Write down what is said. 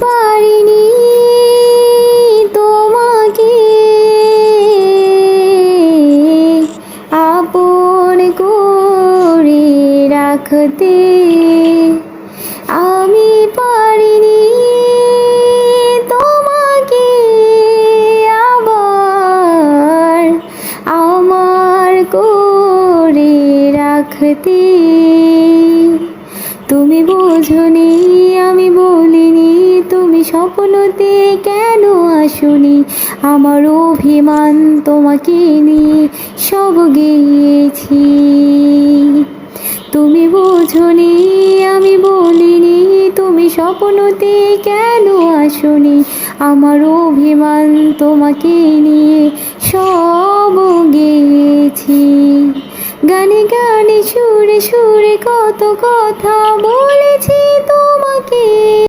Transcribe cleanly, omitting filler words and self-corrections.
পারিনি তোমাকে আপন করে রাখতে, আমি পারিনি তোমাকে আবার আমার করে রাখতে। তুমি বোঝনি, আমি বলিনি, তুমি স্বপ্নতে কেন আসনি? আমার অভিমান তোমাকে নিয়ে সব গেয়েছি। তুমি বোঝনি, আমি বলিনি, তুমি স্বপ্নতে কেন আসনি? আমার অভিমান তোমাকে নিয়ে সব গেয়েছি। গানে গানে সুরে সুরে কত কথা বলেছি তোমাকে।